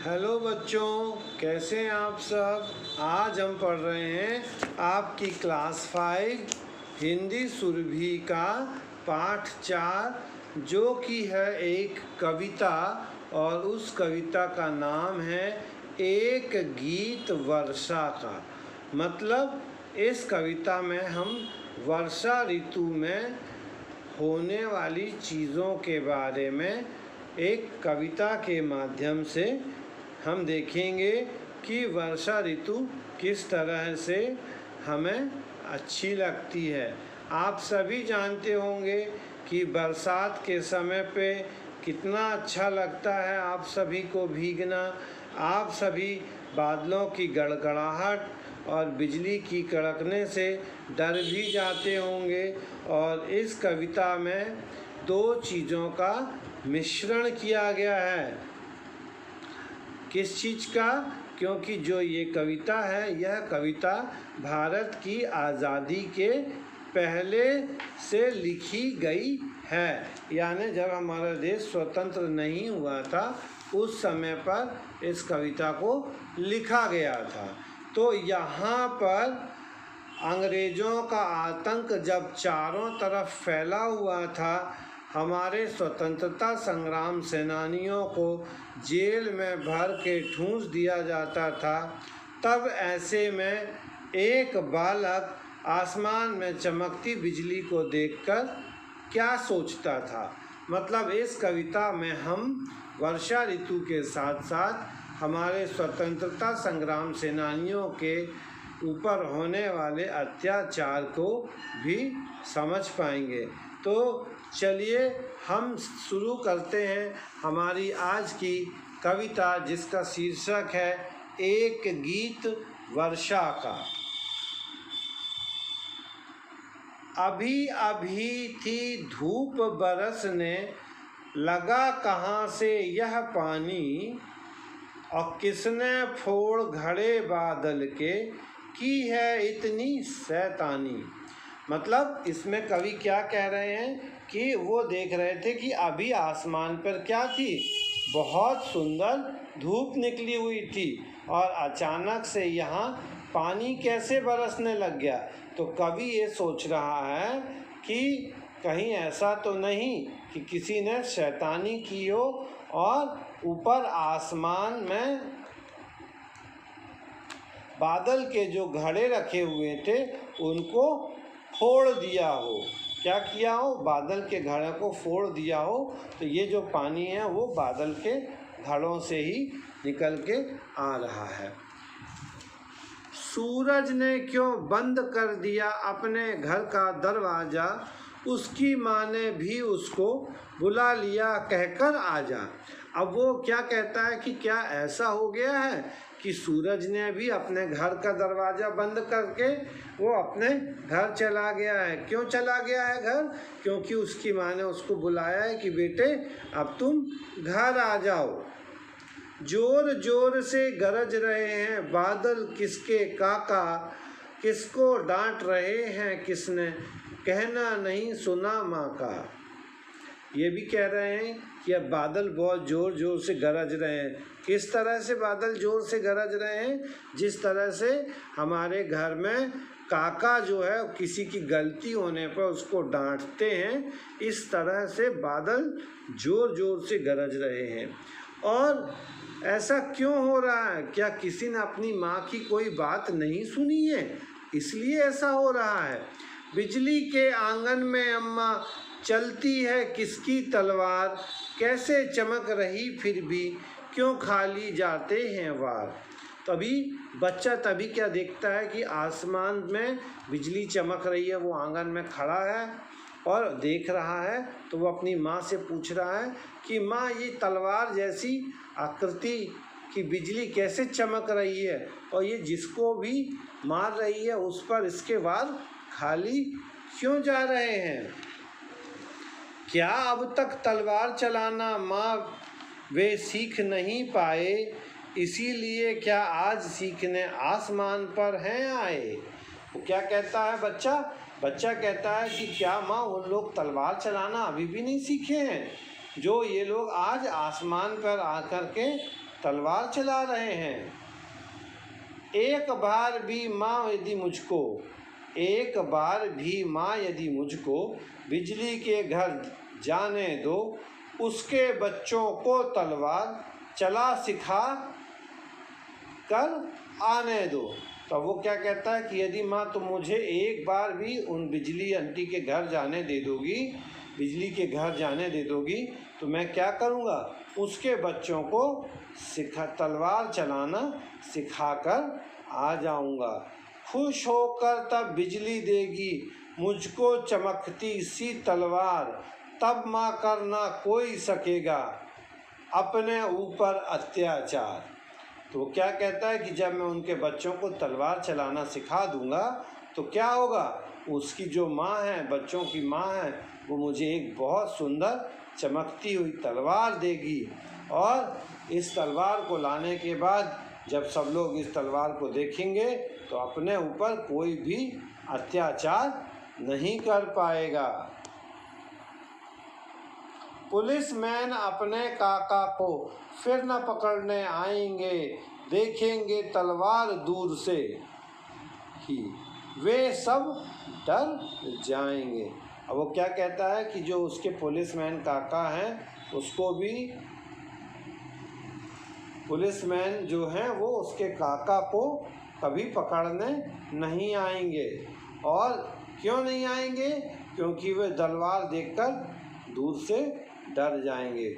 Hello बच्चों, कैसे हैं आप सब। आज हम पढ़ रहे हैं आपकी क्लास 5 हिंदी सुरभि का पाठ 4, जो कि है एक कविता और उस कविता का नाम है एक गीत वर्षा का। मतलब इस कविता में हम वर्षा ऋतु में होने वाली चीज़ों के बारे में एक कविता के माध्यम से हम देखेंगे कि वर्षा ऋतु किस तरह से हमें अच्छी लगती है। आप सभी जानते होंगे कि बरसात के समय पे कितना अच्छा लगता है आप सभी को भीगना। आप सभी बादलों की गड़गड़ाहट और बिजली की कड़कने से डर भी जाते होंगे। और इस कविता में दो चीज़ों का मिश्रण किया गया है। किस चीज़ का? क्योंकि जो ये कविता है, यह कविता भारत की आज़ादी के पहले से लिखी गई है। यानी जब हमारा देश स्वतंत्र नहीं हुआ था उस समय पर इस कविता को लिखा गया था। तो यहाँ पर अंग्रेज़ों का आतंक जब चारों तरफ फैला हुआ था, हमारे स्वतंत्रता संग्राम सेनानियों को जेल में भर के ठूंस दिया जाता था, तब ऐसे में एक बालक आसमान में चमकती बिजली को देखकर क्या सोचता था। मतलब इस कविता में हम वर्षा ऋतु के साथ साथ हमारे स्वतंत्रता संग्राम सेनानियों के ऊपर होने वाले अत्याचार को भी समझ पाएंगे। तो चलिए हम शुरू करते हैं हमारी आज की कविता, जिसका शीर्षक है एक गीत वर्षा का। अभी अभी थी धूप बरसने, लगा कहाँ से यह पानी, और किसने फोड़ घड़े बादल के, की है इतनी शैतानी। मतलब इसमें कवि क्या कह रहे हैं कि वो देख रहे थे कि अभी आसमान पर क्या थी, बहुत सुंदर धूप निकली हुई थी और अचानक से यहाँ पानी कैसे बरसने लग गया। तो कवि ये सोच रहा है कि कहीं ऐसा तो नहीं कि किसी ने शैतानी की हो और ऊपर आसमान में बादल के जो घड़े रखे हुए थे उनको फोड़ दिया हो। क्या किया हो? बादल के घड़े को फोड़ दिया हो। तो ये जो पानी है वो बादल के घड़ों से ही निकल के आ रहा है। सूरज ने क्यों बंद कर दिया अपने घर का दरवाज़ा, उसकी माँ ने भी उसको बुला लिया कहकर आजा। अब वो क्या कहता है कि क्या ऐसा हो गया है कि सूरज ने भी अपने घर का दरवाज़ा बंद करके वो अपने घर चला गया है। क्यों चला गया है घर? क्योंकि उसकी माँ ने उसको बुलाया है कि बेटे अब तुम घर आ जाओ। जोर जोर से गरज रहे हैं बादल किसके काका, किसको डांट रहे हैं किसने, कहना नहीं सुना माँ का। ये भी कह रहे हैं कि अब बादल बहुत ज़ोर ज़ोर से गरज रहे हैं। किस तरह से बादल ज़ोर से गरज रहे हैं? जिस तरह से हमारे घर में काका जो है किसी की गलती होने पर उसको डांटते हैं, इस तरह से बादल ज़ोर ज़ोर से गरज रहे हैं। और ऐसा क्यों हो रहा है? क्या किसी ने अपनी माँ की कोई बात नहीं सुनी है, इसलिए ऐसा हो रहा है? बिजली के आंगन में अम्मा चलती है किसकी तलवार, कैसे चमक रही फिर भी क्यों खाली जाते हैं वार। तभी बच्चा क्या देखता है कि आसमान में बिजली चमक रही है। वो आंगन में खड़ा है और देख रहा है। तो वो अपनी माँ से पूछ रहा है कि माँ, ये तलवार जैसी आकृति की बिजली कैसे चमक रही है, और ये जिसको भी मार रही है उस पर इसके वार खाली क्यों जा रहे हैं। क्या अब तक तलवार चलाना माँ वे सीख नहीं पाए, इसीलिए क्या आज सीखने आसमान पर हैं आए। वो क्या कहता है बच्चा कहता है कि क्या माँ उन लोग तलवार चलाना अभी भी नहीं सीखे हैं, जो ये लोग आज आसमान पर आकर के तलवार चला रहे हैं। एक बार भी माँ यदि मुझको बिजली के घर जाने दो, उसके बच्चों को तलवार चला सिखा कर आने दो। तो वो क्या कहता है कि यदि माँ तुम मुझे एक बार भी उन बिजली आंटी के घर जाने दे दोगी, तो मैं क्या करूँगा, उसके बच्चों को तलवार चलाना सिखाकर आ जाऊँगा। खुश होकर तब बिजली देगी मुझको चमकती सी तलवार, तब माँ कर ना कोई सकेगा अपने ऊपर अत्याचार। तो वो क्या कहता है कि जब मैं उनके बच्चों को तलवार चलाना सिखा दूंगा तो क्या होगा, उसकी जो माँ है, बच्चों की माँ है, वो मुझे एक बहुत सुंदर चमकती हुई तलवार देगी। और इस तलवार को लाने के बाद जब सब लोग इस तलवार को देखेंगे तो अपने ऊपर कोई भी अत्याचार नहीं कर पाएगा। पुलिसमैन अपने काका को फिर न पकड़ने आएंगे, देखेंगे तलवार दूर से ही वे सब डर जाएंगे। अब वो क्या कहता है कि जो उसके पुलिसमैन काका हैं, उसको भी पुलिसमैन जो हैं वो उसके काका को कभी पकड़ने नहीं आएंगे। और क्यों नहीं आएंगे, क्योंकि वे तलवार देखकर दूर से डर जाएंगे।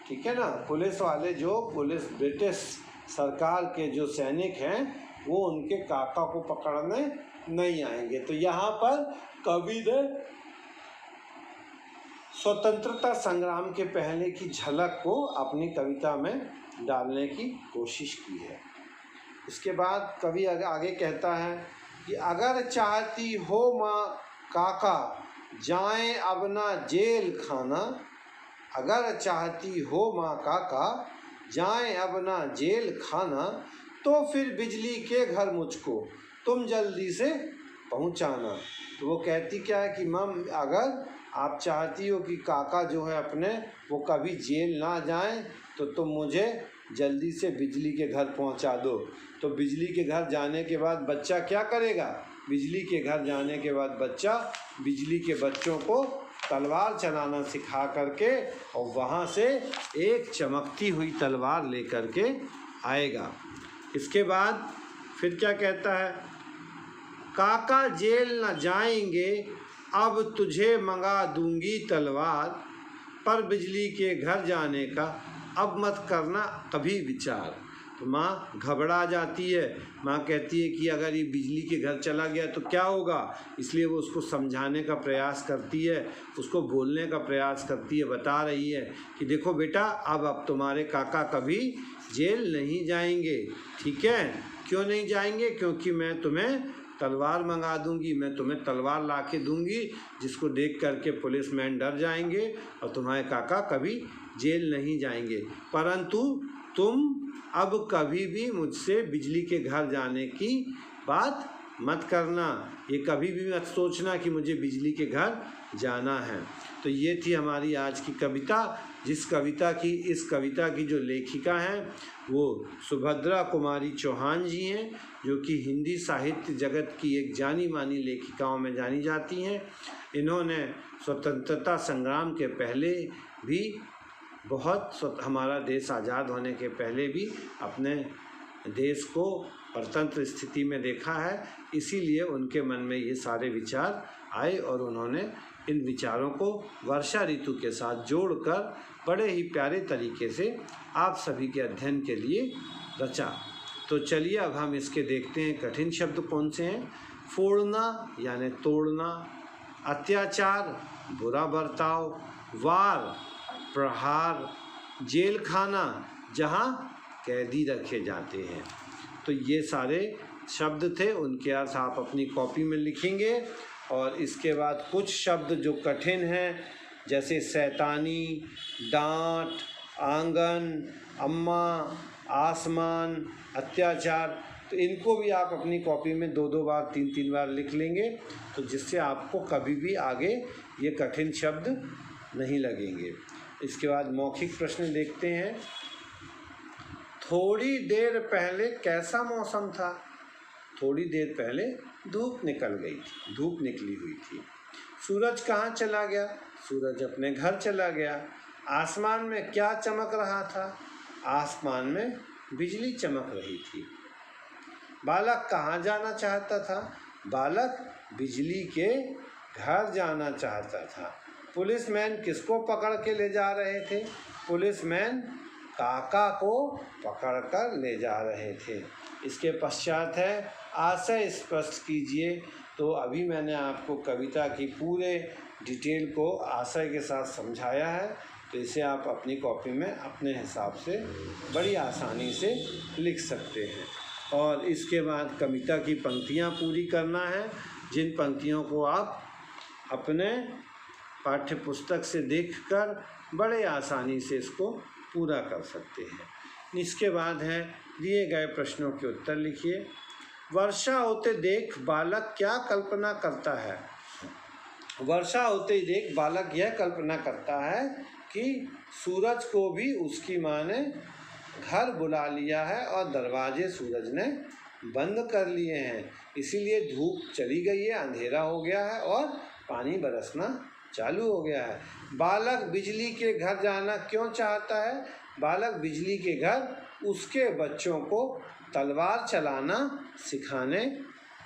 ठीक है ना। पुलिस वाले जो ब्रिटिश सरकार के जो सैनिक हैं वो उनके काका को पकड़ने नहीं आएंगे। तो यहाँ पर कवि ने स्वतंत्रता संग्राम के पहले की झलक को अपनी कविता में डालने की कोशिश की है। इसके बाद कवि आगे कहता है कि अगर चाहती हो माँ काका जाएं अब ना जेल खाना, अगर चाहती हो माँ काका जाएं अब ना जेल खाना, तो फिर बिजली के घर मुझको तुम जल्दी से पहुँचाना। तो वो कहती क्या है कि मम, अगर आप चाहती हो कि काका जो है अपने वो कभी जेल ना जाएं, तो तुम मुझे जल्दी से बिजली के घर पहुंचा दो। तो बिजली के घर जाने के बाद बच्चा क्या करेगा, बिजली के घर जाने के बाद बच्चा बिजली के बच्चों को तलवार चलाना सिखा करके और वहाँ से एक चमकती हुई तलवार लेकर के आएगा। इसके बाद फिर क्या कहता है, काका जेल न जाएंगे अब तुझे मंगा दूंगी तलवार, पर बिजली के घर जाने का अब मत करना कभी विचार। तो माँ घबरा जाती है। माँ कहती है कि अगर ये बिजली के घर चला गया तो क्या होगा, इसलिए वो उसको समझाने का प्रयास करती है, उसको बोलने का प्रयास करती है, बता रही है कि देखो बेटा, अब तुम्हारे काका कभी जेल नहीं जाएंगे। ठीक है, क्यों नहीं जाएंगे, क्योंकि मैं तुम्हें तलवार मंगा दूंगी, मैं तुम्हें तलवार ला के दूंगी, जिसको देख करके पुलिसमैन डर जाएंगे और तुम्हारे काका कभी जेल नहीं जाएंगे। परंतु तुम अब कभी भी मुझसे बिजली के घर जाने की बात मत करना, ये कभी भी मत सोचना कि मुझे बिजली के घर जाना है। तो ये थी हमारी आज की कविता। इस कविता की जो लेखिका हैं वो सुभद्रा कुमारी चौहान जी हैं, जो कि हिंदी साहित्य जगत की एक जानी मानी लेखिकाओं में जानी जाती हैं। इन्होंने स्वतंत्रता संग्राम के पहले भी हमारा देश आज़ाद होने के पहले भी अपने देश को परतंत्र स्थिति में देखा है, इसीलिए उनके मन में ये सारे विचार आए और उन्होंने इन विचारों को वर्षा ऋतु के साथ जोड़कर बड़े ही प्यारे तरीके से आप सभी के अध्ययन के लिए रचा। तो चलिए अब हम इसके देखते हैं कठिन शब्द कौन से हैं। फोड़ना यानी तोड़ना, अत्याचार बुरा बर्ताव, वार प्रहार, जेल खाना जहाँ कैदी रखे जाते हैं। तो ये सारे शब्द थे, उनके अर्थ आप अपनी कॉपी में लिखेंगे। और इसके बाद कुछ शब्द जो कठिन हैं, जैसे शैतानी, डांट, आंगन, अम्मा, आसमान, अत्याचार, तो इनको भी आप अपनी कॉपी में 2-2 बार 3-3 बार लिख लेंगे, तो जिससे आपको कभी भी आगे ये कठिन शब्द नहीं लगेंगे। इसके बाद मौखिक प्रश्न देखते हैं। थोड़ी देर पहले कैसा मौसम था? थोड़ी देर पहले धूप निकल गई थी, धूप निकली हुई थी। सूरज कहाँ चला गया? सूरज अपने घर चला गया। आसमान में क्या चमक रहा था? आसमान में बिजली चमक रही थी। बालक कहाँ जाना चाहता था? बालक बिजली के घर जाना चाहता था। पुलिसमैन किसको पकड़ के ले जा रहे थे? पुलिसमैन काका को पकड़कर ले जा रहे थे। इसके पश्चात है आशय स्पष्ट कीजिए। तो अभी मैंने आपको कविता की पूरे डिटेल को आशय के साथ समझाया है, तो इसे आप अपनी कॉपी में अपने हिसाब से बड़ी आसानी से लिख सकते हैं। और इसके बाद कविता की पंक्तियाँ पूरी करना है, जिन पंक्तियों को आप अपने पाठ्य पुस्तक से देखकर बड़े आसानी से इसको पूरा कर सकते हैं। इसके बाद है दिए गए प्रश्नों के उत्तर लिखिए। वर्षा होते देख बालक क्या कल्पना करता है? वर्षा होते ही देख बालक यह कल्पना करता है कि सूरज को भी उसकी माँ ने घर बुला लिया है और दरवाजे सूरज ने बंद कर लिए हैं, इसीलिए धूप चली गई है, अंधेरा हो गया है और पानी बरसना चालू हो गया है। बालक बिजली के घर जाना क्यों चाहता है? बालक बिजली के घर उसके बच्चों को तलवार चलाना सिखाने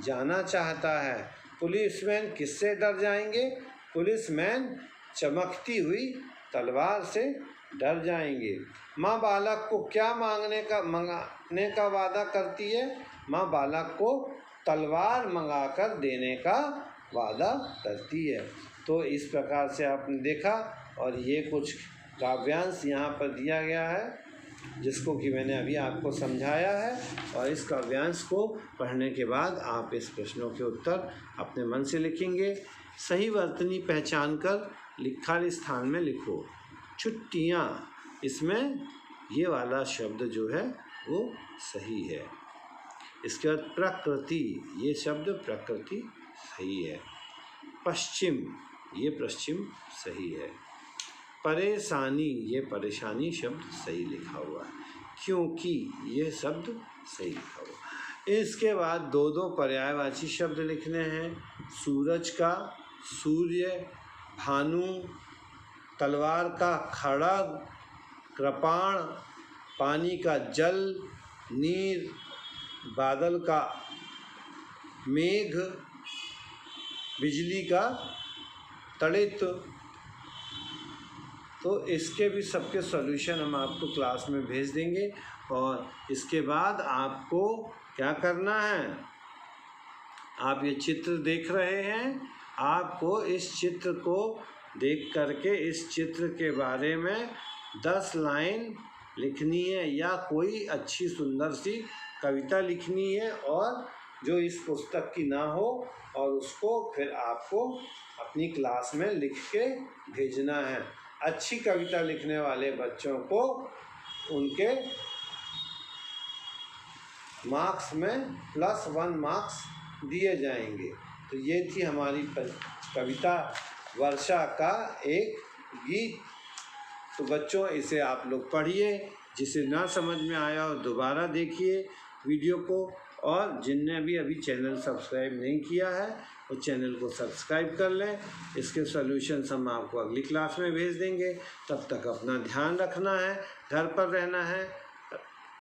जाना चाहता है। पुलिसमैन किससे डर जाएंगे? पुलिसमैन चमकती हुई तलवार से डर जाएंगे। माँ बालक को क्या मंगाने का वादा करती है? माँ बालक को तलवार मंगाकर देने का वादा करती है। तो इस प्रकार से आपने देखा, और ये कुछ काव्यांश यहाँ पर दिया गया है जिसको कि मैंने अभी आपको समझाया है, और इस काव्यांश को पढ़ने के बाद आप इस प्रश्नों के उत्तर अपने मन से लिखेंगे। सही वर्तनी पहचान कर खाली स्थान में लिखो। छुट्टियाँ, इसमें ये वाला शब्द जो है वो सही है। इसके बाद प्रकृति, ये शब्द प्रकृति सही है। पश्चिम, ये पश्चिम सही है। परेशानी, ये परेशानी शब्द सही लिखा हुआ है। क्योंकि ये शब्द सही लिखा हुआ है। इसके बाद दो दो पर्यायवाची शब्द लिखने हैं। सूरज का सूर्य, भानु, तलवार का खड़ग, कृपाण, पानी का जल, नीर, बादल का मेघ, बिजली का तड़ित। तो इसके भी सबके सॉल्यूशन हम आपको क्लास में भेज देंगे। और इसके बाद आपको क्या करना है? आप ये चित्र देख रहे हैं, आपको इस चित्र को देख करके इस चित्र के बारे में 10 लाइन लिखनी है या कोई अच्छी सुंदर सी कविता लिखनी है, और जो इस पुस्तक की ना हो, और उसको फिर आपको अपनी क्लास में लिख के भेजना है। अच्छी कविता लिखने वाले बच्चों को उनके मार्क्स में +1 मार्क्स दिए जाएंगे। तो ये थी हमारी कविता वर्षा का एक गीत। तो बच्चों, इसे आप लोग पढ़िए, जिसे ना समझ में आया हो दोबारा देखिए वीडियो को, और जिनने भी अभी चैनल सब्सक्राइब नहीं किया है वो चैनल को सब्सक्राइब कर लें। इसके सॉल्यूशंस हम आपको अगली क्लास में भेज देंगे। तब तक अपना ध्यान रखना है, घर पर रहना है।